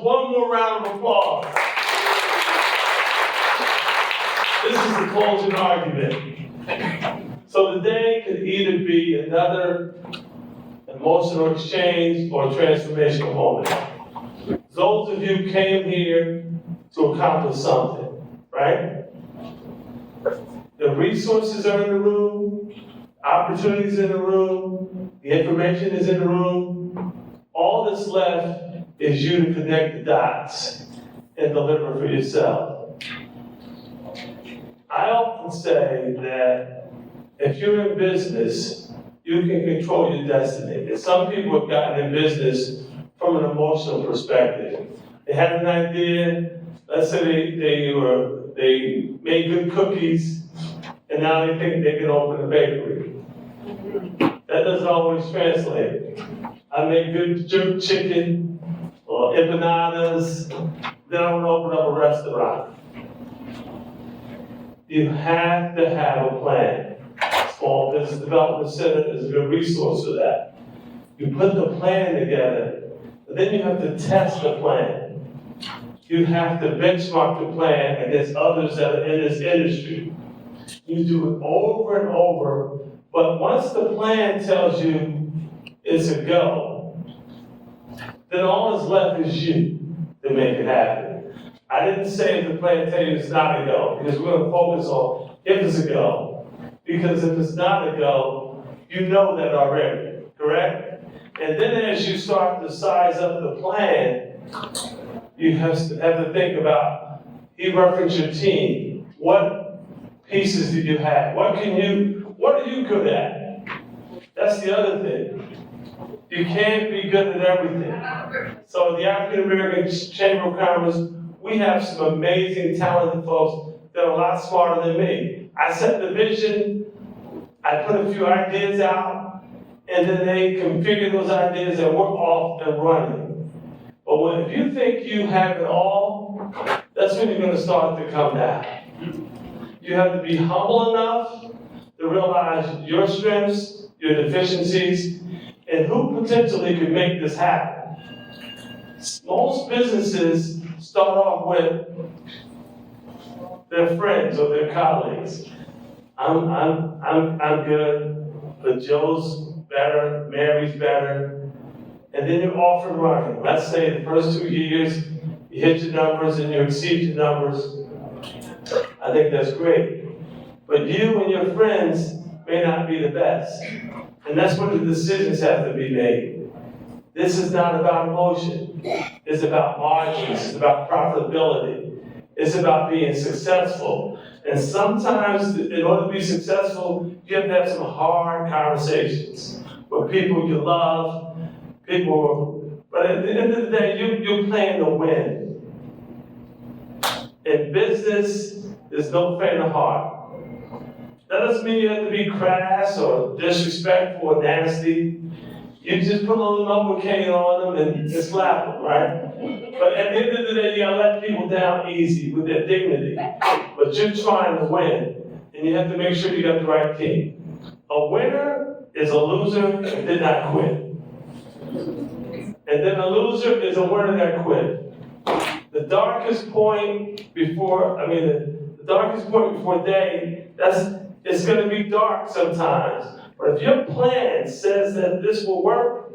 one more round of applause. This is the closing argument. So today could either be another emotional exchange or transformational moment. Those of you came here to accomplish something, right? The resources are in the room, opportunities in the room, the information is in the room. All that's left is you to connect the dots and deliver for yourself. I often say that if you're in business, you can control your destiny. And some people have gotten in business from an emotional perspective. They had an idea, let's say they made good cookies, and now they think they can open a bakery. That doesn't always translate. I make good jerk chicken or empanadas, then I want to open up a restaurant. You have to have a plan. Small Business Development Center is a good resource for that. You put the plan together, but then you have to test the plan. You have to benchmark the plan against others that are in this industry. You do it over and over, but once the plan tells you it's a go, then all that's left is you to make it happen. I didn't say if the plan tells you it's not a go, because we're gonna focus on if it's a go. Because if it's not a go, you know that already, correct? And then as you start to size up the plan, you have to think about, he referenced your team. What pieces do you have? What are you good at? That's the other thing. You can't be good at everything. So the African American Chamber of Commerce, we have some amazing, talented folks that are a lot smarter than me. I set the vision, I put a few ideas out, and then they configure those ideas and we're off and running. But if you think you have it all, that's when you're going to start to come down. You have to be humble enough to realize your strengths, your deficiencies, and who potentially could make this happen. Most businesses start off with their friends or their colleagues. I'm good, but Joe's better, Mary's better. And then you're off and running. Let's say the first 2 years, you hit your numbers and you exceed your numbers. I think that's great. But you and your friends may not be the best. And that's when the decisions have to be made. This is not about emotion. It's about margins. It's about profitability. It's about being successful. And sometimes, in order to be successful, you have to have some hard conversations with people you love, but at the end of the day, you're playing to win. In business, there's no faint of heart. That doesn't mean you have to be crass or disrespectful or nasty. You just put a little Novocaine on them and slap them, right? But at the end of the day, you gotta let people down easy with their dignity. But you're trying to win, and you have to make sure you got the right team. A winner is a loser that did not quit. And then a loser is a winner that quit. The darkest point before day, it's gonna be dark sometimes. But if your plan says that this will work,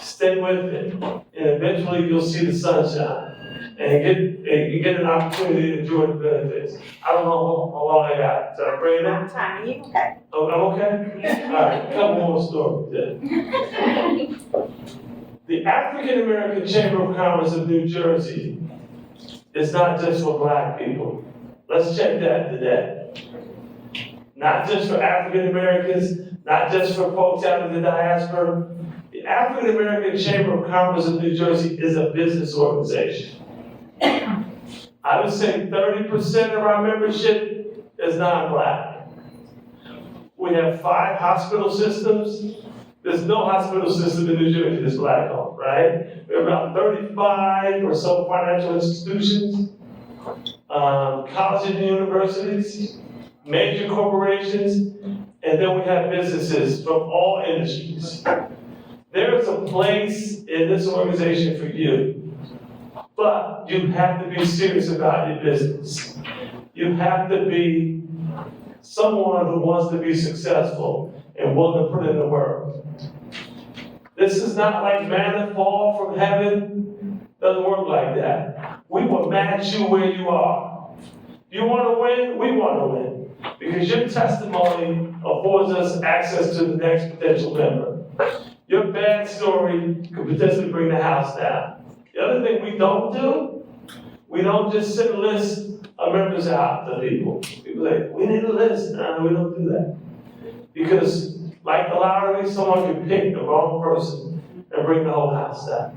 stay with it. And eventually you'll see the sunshine. And you get an opportunity to enjoy the benefits. I don't know how long I got. Did I bring it in? Time, are you okay? Oh, I'm okay? All right, a couple more stories then. The African American Chamber of Commerce of New Jersey is not just for Black people. Let's check that today. Not just for African Americans, not just for folks out of the diaspora. The African American Chamber of Commerce of New Jersey is a business organization. I would say 30% of our membership is non-Black. We have 5 hospital systems. There's no hospital system in New Jersey that's Black-owned, right? We have about 35 or so financial institutions, colleges and universities, major corporations, and then we have businesses from all industries. There is a place in this organization for you. But you have to be serious about your business. You have to be someone who wants to be successful and willing to put in the work. This is not like manna fall from heaven. Doesn't work like that. We will match you where you are. You want to win? We want to win. Because your testimony affords us access to the next potential member. Your bad story could potentially bring the house down. The other thing we don't do, we don't just send a list of members out to people. People say, we need a list. No, we don't do that. Because like the lottery, someone can pick the wrong person and bring the whole house down.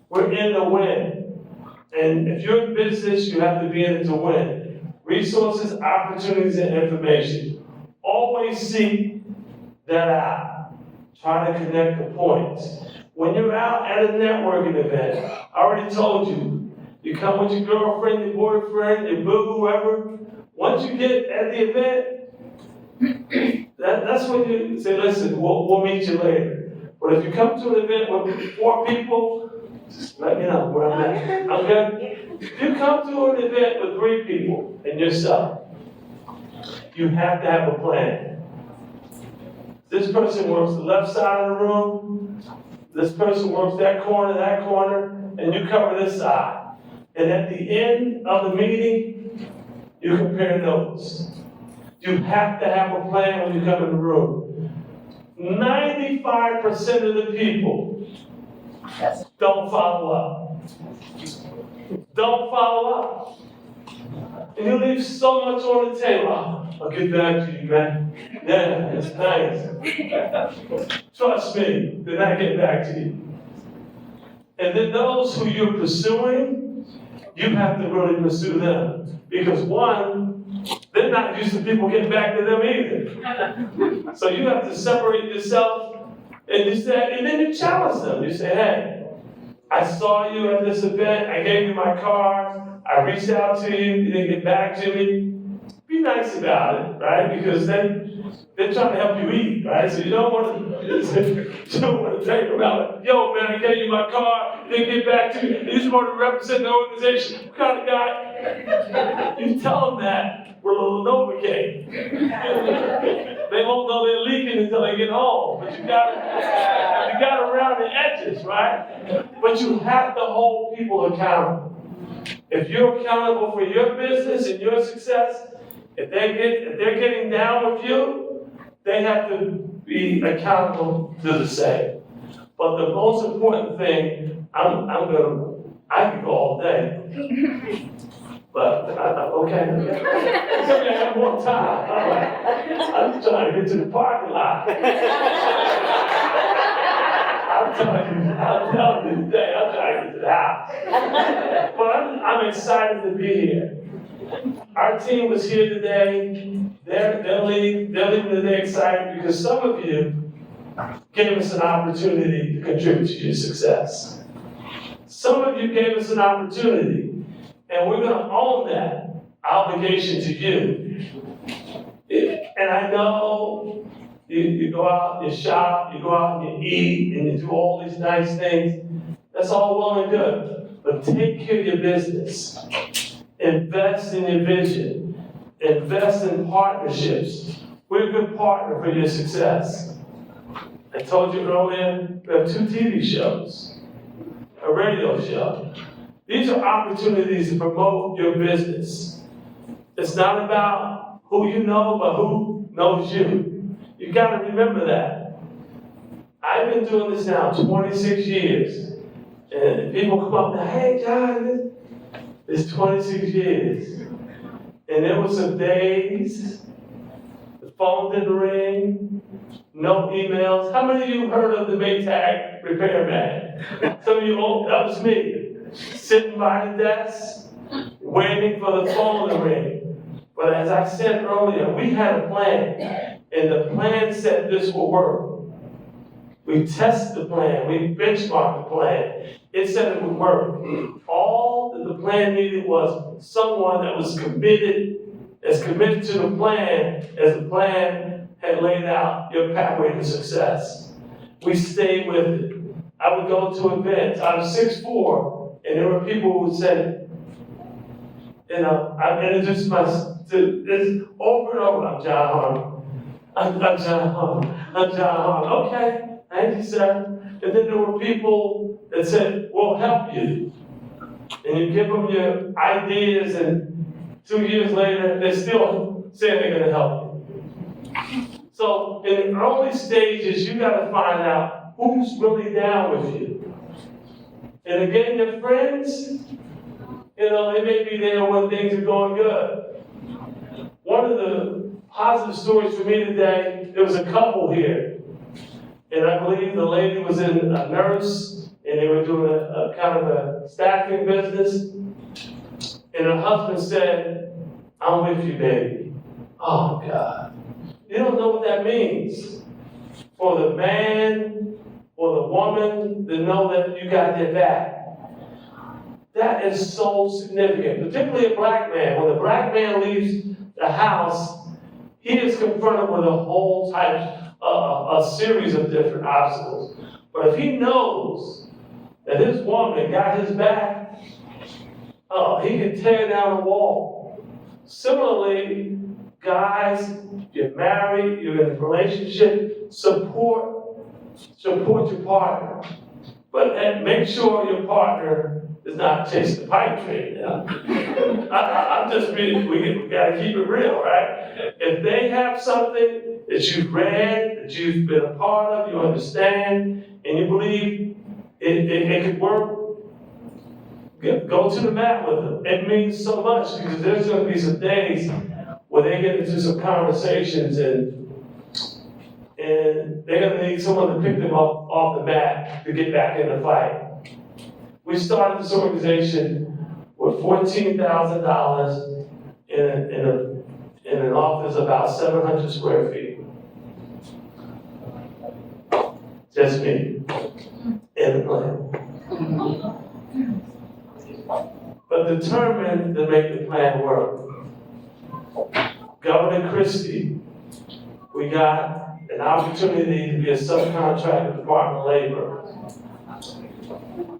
We're in to win. And if you're in business, you have to be in it to win. Resources, opportunities, and information. Always seek that out. Try to connect the points. When you're out at a networking event, I already told you, you come with your girlfriend, your boyfriend, your boo, whoever. Once you get at the event, that's when you say, listen, we'll meet you later. But if you come to an event with 4 people, just let me know where I'm at. I'm good. If you come to an event with 3 people and yourself, you have to have a plan. This person works the left side of the room, this person works that corner, and you cover this side. And at the end of the meeting, you compare notes. You have to have a plan when you come in the room. 95% of the people don't follow up. Don't follow up. And you leave so much on the table. I'll get back to you, man. Yeah, it's nice. Trust me, they're not getting back to you. And then those who you're pursuing, you have to really pursue them. Because one, they're not used to people getting back to them either. So you have to separate yourself and then you challenge them. You say, hey, I saw you at this event, I gave you my card, I reached out to you, you didn't get back to me. Be nice about it, right? Because they're trying to help you eat, right? So you don't want to take them out. Yo, man, I gave you my card, you didn't get back to me. You just want to represent the organization. What kind of guy? You tell them that with a little Novocaine. They won't know they're leaking until they get home. But you got around the edges, right? But you have to hold people accountable. If you're accountable for your business and your success, if they're getting down with you, they have to be accountable to the same. But the most important thing, I can go all day. But okay. I have more time. I'm trying to get to the parking lot. I'm telling you today, I'm trying to get to the house. But I'm excited to be here. Our team was here today. They're leaving today excited because some of you gave us an opportunity to contribute to your success. Some of you gave us an opportunity, and we're going to own that obligation to you. And I know you go out, you shop, you go out and you eat, and you do all these nice things. That's all well and good. But take care of your business. Invest in your vision. Invest in partnerships. We're a good partner for your success. I told you earlier, we have 2 TV shows, a radio show. These are opportunities to promote your business. It's not about who you know, but who knows you. You got to remember that. I've been doing this now 26 years. And people come up and, hey, John, it's 26 years. And there were some days, the phone didn't ring, no emails. How many of you heard of the Maytag repairman? Some of you, that was me. Sitting by the desk, waiting for the phone to ring. But as I said earlier, we had a plan. And the plan said this will work. We tested the plan, we benchmarked the plan. It said it would work. All that the plan needed was someone that was committed to the plan as the plan had laid out your pathway to success. We stayed with it. I would go to events. I'm 6'4", And there were people who said, you know, I introduced myself to this over and over. I'm John Harmon. I'm John Harmon. I'm John Harmon. Okay, thank you, sir. And then there were people that said, we'll help you. And you give them your ideas, and 2 years later, they're still saying they're going to help you. So in the early stages, you got to find out who's really down with you. And again, your friends, you know, they may be there when things are going good. One of the positive stories for me today, there was a couple here. And I believe the lady was a nurse, and they were doing a kind of a staffing business. And her husband said, I'm with you, baby. Oh, God. You don't know what that means. For the man or the woman to know that you got their back. That is so significant, particularly a black man. When a black man leaves the house, he is confronted with a whole a series of different obstacles. But if he knows that his woman got his back, he can tear down a wall. Similarly, guys, you're married, you're in a relationship, support your partner. But make sure your partner is not chasing the pipe dream. I'm just being, we gotta keep it real, right? If they have something that you've read, that you've been a part of, you understand, and you believe it could work, go to the mat with them. It means so much because there's gonna be some days where they get into some conversations and they're gonna need someone to pick them up off the mat to get back in the fight. We started this organization with $14,000 in an office about 700 square feet. Just me and the plan. But determined to make the plan work. Governor Christie, we got an opportunity to be a subcontractor with the Department of Labor.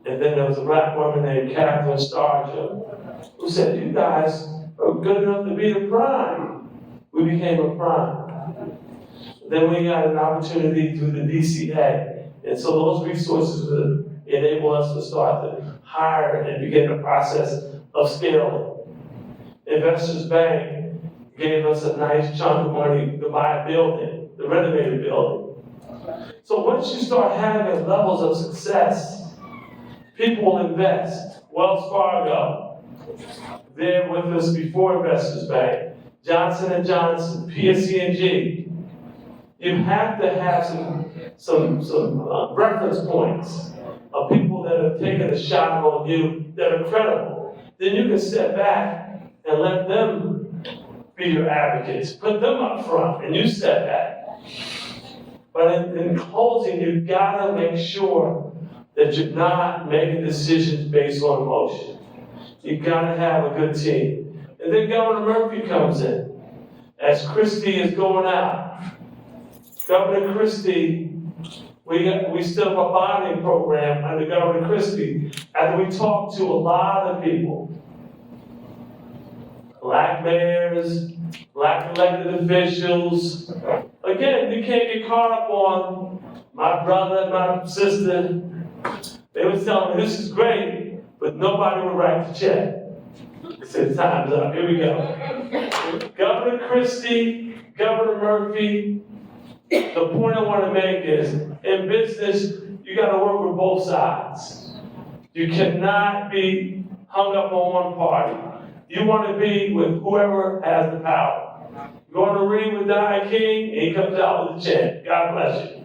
And then there was a black woman named Catherine Starger who said, you guys are good enough to be the prime. We became a prime. Then we got an opportunity through the DCA. And so those resources would enable us to start to hire and begin the process of scaling. Investors Bank gave us a nice chunk of money to buy a building, the renovated building. So once you start having levels of success, people will invest. Wells Fargo, they're with us before Investors Bank. Johnson & Johnson, PSC&G. You have to have some reference points of people that have taken a shot on you that are credible. Then you can step back and let them be your advocates. Put them up front and you step back. But in closing, you've got to make sure that you're not making decisions based on emotion. You've got to have a good team. And then Governor Murphy comes in. As Christie is going out, Governor Christie, we set up a bonding program under Governor Christie after we talked to a lot of people. Black mayors, black elected officials. Again, you can't get caught up on my brother, my sister. They were telling me this is great, but nobody would write the check. I said, time's up, here we go. Governor Christie, Governor Murphy, the point I want to make is, in business, you got to work with both sides. You cannot be hung up on one party. You want to be with whoever has the power. You want to ring with Don King, and he comes out with a check. God bless you.